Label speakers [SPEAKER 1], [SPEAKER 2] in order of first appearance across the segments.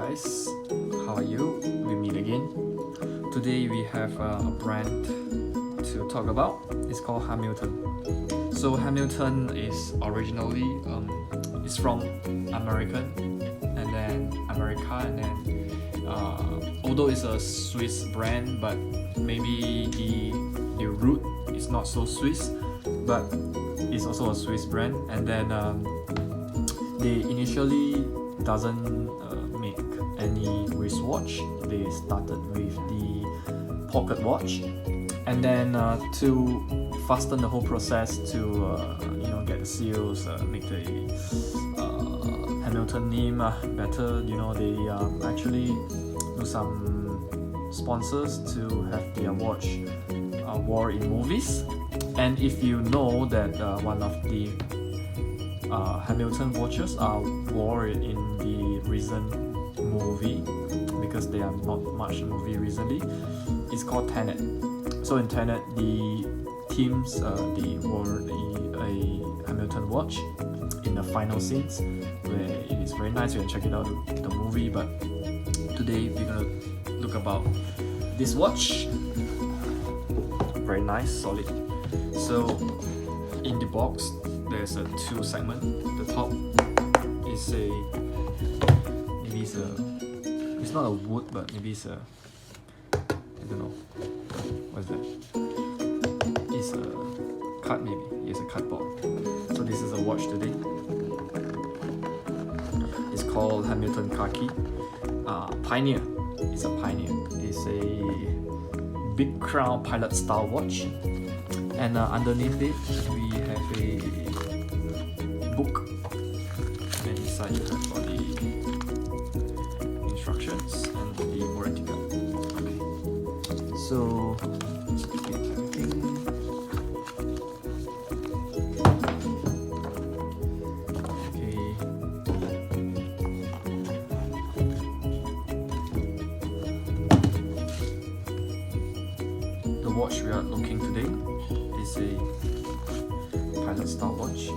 [SPEAKER 1] guys, how are you? We meet again. Today we have a brand to talk about. It's called Hamilton. So Hamilton is originally it's from America, and then although it's a Swiss brand, but maybe the root is not so Swiss, but it's also a Swiss brand. And then they initially doesn't make any wristwatch. They started with the pocket watch, and then to fasten the whole process to get the seals, make the Hamilton name better. They actually do some sponsors to have their watch wore in movies. And if you know that one of the Hamilton watches are worn in the recent movie, because there are not much movie recently, it's called Tenet. So in Tenet, the teams they wore a Hamilton watch in the final scenes, where it is very nice. You can check it out, the movie. But today we're gonna look about this watch. Very nice, solid. So in the box there's a two segment. The top is it's not a wood, but maybe it's a, I don't know, what's that? It's a card, maybe. It's a cardboard. So this is a watch today. It's called Hamilton Khaki Pioneer. It's a Pioneer. It's a big crown pilot style watch. And underneath it we have a book, and inside you have all the instructions and the warranty card. Okay, so let's begin everything. Okay, the watch we are looking today is a pilot style watch.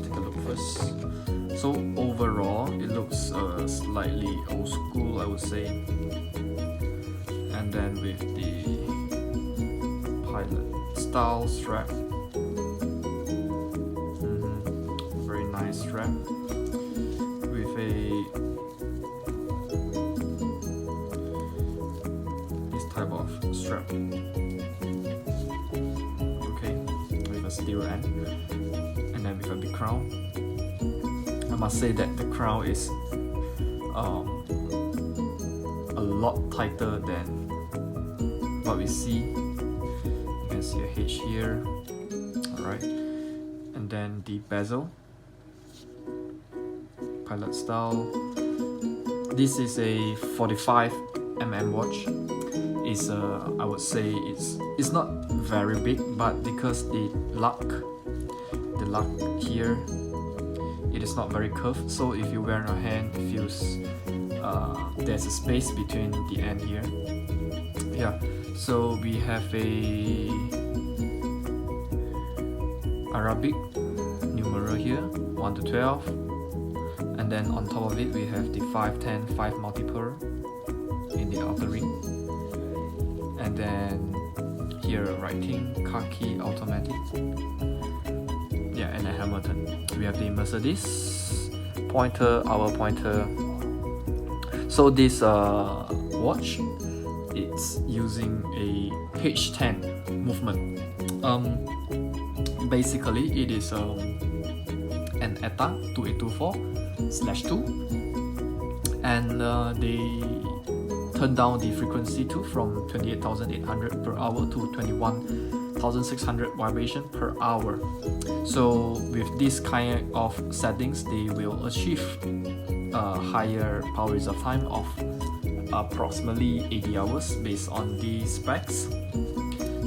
[SPEAKER 1] Take a look first. So overall, it looks slightly old school, I would say. And then with the pilot style strap, very nice strap with this type of strap. Steel end, and then with a big crown. I must say that the crown is a lot tighter than what we see. You can see a H here, alright, and then the bezel, pilot style. This is a 45mm watch. Is I would say it's not very big, but because the lock here, it is not very curved, so if you wear in your hand, it feels there's a space between the end here. Yeah, so we have a Arabic numeral here, 1 to 12, and then on top of it we have the 5, 10, 5 multi-pearl in the outer ring. And then here writing Khaki automatic. Yeah, and a Hamilton. We have the Mercedes pointer, our pointer. So this watch, it's using a H10 movement. Basically it is an ETA 2824/2, and they turn down the frequency too from 28,800 per hour to 21,600 vibration per hour. So with this kind of settings, they will achieve a higher power reserve time of approximately 80 hours based on the specs.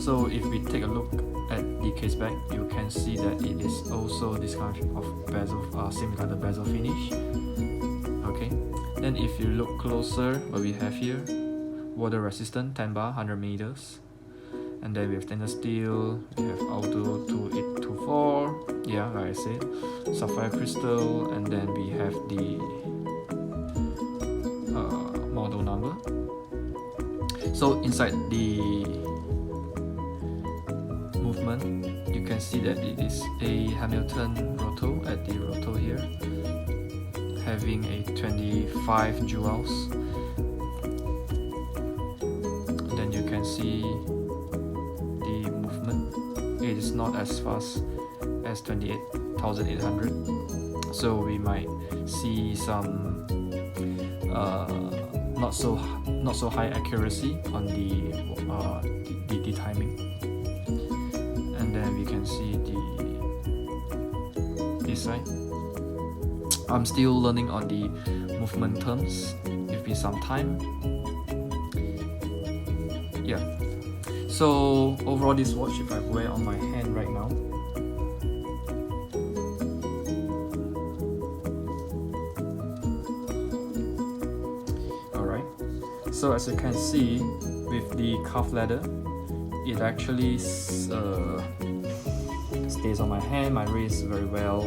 [SPEAKER 1] So if we take a look at the case back, you can see that it is also this kind of bezel, similar to bezel finish. Okay. Then if you look closer, what we have here, water resistant 10 bar, 100 meters. And then we have stainless steel, we have auto 2824, yeah, like I said, sapphire crystal, and then we have the roto number. So inside the movement, you can see that it is a Hamilton roto at the roto here, having a 25 joules. And then you can see the movement. It is not as fast as 28,800, so we might see some not so high accuracy on the timing. And then we can see this side. I'm still learning on the movement terms. Give me some time. Yeah. So overall, this watch, if I wear on my hand right now, alright. So as you can see, with the cuff leather, it actually stays on my hand, my wrist very well.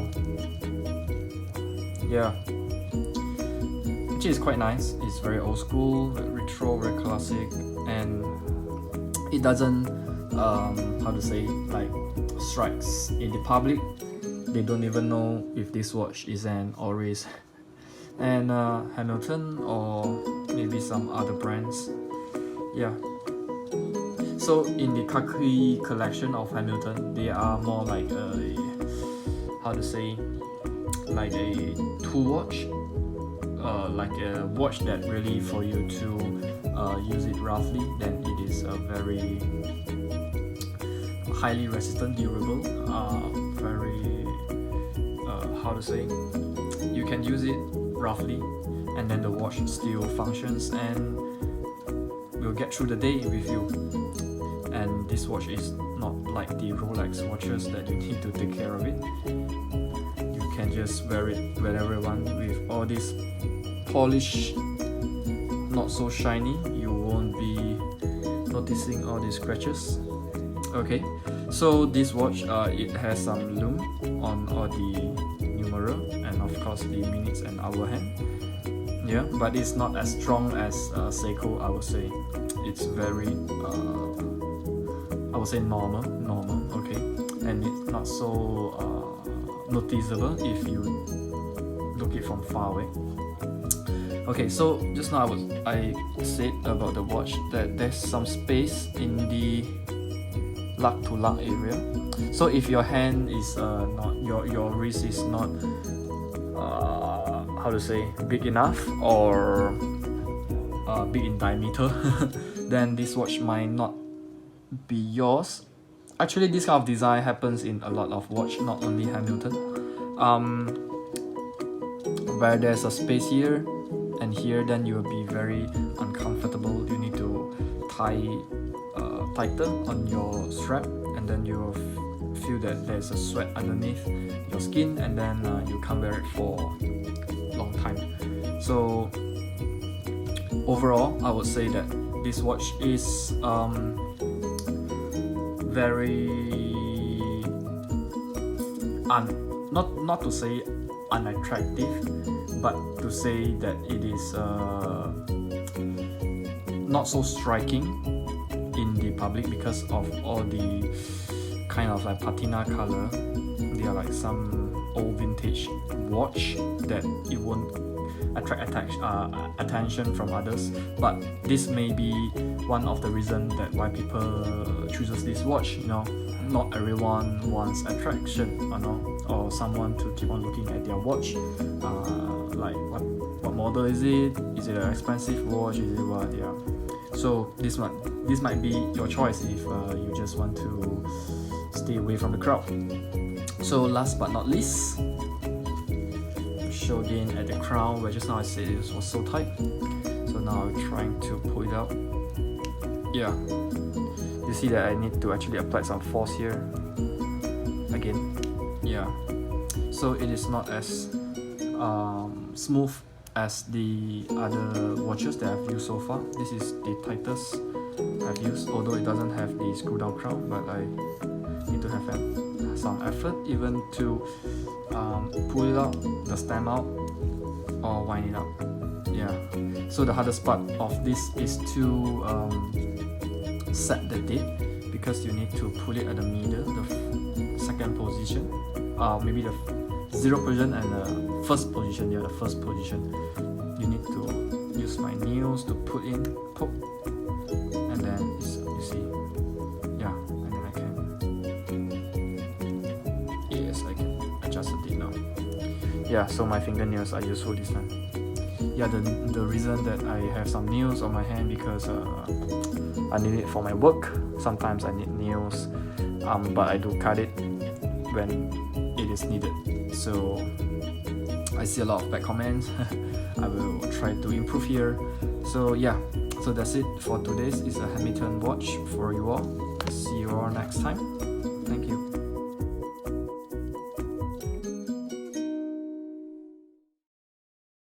[SPEAKER 1] Yeah, which is quite nice. It's very old school, very retro, very classic, and it doesn't how to say, like, strikes in the public. They don't even know if this watch is an Oris and Hamilton or maybe some other brands. Yeah. So in the Khaki collection of Hamilton, they are more like a, how to say, like a tool watch, like a watch that really for you to use it roughly. Then it is a very highly resistant, durable, very how to say, you can use it roughly, and then the watch still functions and will get through the day with you. And this watch is not like the Rolex watches that you need to take care of it. You can just wear it whenever you want with all this polish, not so shiny. You won't be noticing all these scratches. Okay, so this watch, it has some lume on all the numeral and of course the minutes and hour hand. Yeah, but it's not as strong as Seiko, I would say. It's very I would say normal, okay, and it's not so noticeable if you look it from far away. Okay, so just now I said about the watch that there's some space in the lug to lug area. So if your hand is not, your wrist is not how to say, big enough or big in diameter, then this watch might not be yours. Actually, this kind of design happens in a lot of watch, not only Hamilton, where there's a space here and here, then you will be very uncomfortable. You need to tie tighter on your strap, and then you will feel that there's a sweat underneath your skin, and then you can't wear it for a long time. So overall, I would say that this watch is very not to say unattractive, but to say that it is not so striking in the public because of all the kind of like patina color. They are like some old vintage watch that it won't attract attention from others, but this may be one of the reasons that why people chooses this watch. You know, not everyone wants attraction, you know, or someone to keep on looking at their watch, like what model is it? Is it an expensive watch? Is it what? Yeah. So this might be your choice if you just want to stay away from the crowd. So last but not least, show again at the crown, where just now I said it was so tight. So now I'm trying to pull it out. Yeah, you see that I need to actually apply some force here again. Yeah, so it is not as smooth as the other watches that I've used so far. This is the tightest I've used, although it doesn't have the screw down crown, but I need to have some effort even to pull it out, the stem out, or wind it up. yeah, so the hardest part of this is to set the date, because you need to put it at the middle, the second position, maybe the 0 position and the first position. Yeah, the first position. You need to use my nails to put in, poke, and then you see, yeah, and then I can, yes, I can adjust the date now. Yeah, so my fingernails are useful this time. Yeah, the reason that I have some nails on my hand, because I need it for my work. Sometimes I need nails, but I do cut it when it is needed. So I see a lot of bad comments. I will try to improve here. So yeah, so that's it for today's. It's a Hamilton watch for you all. See you all next time.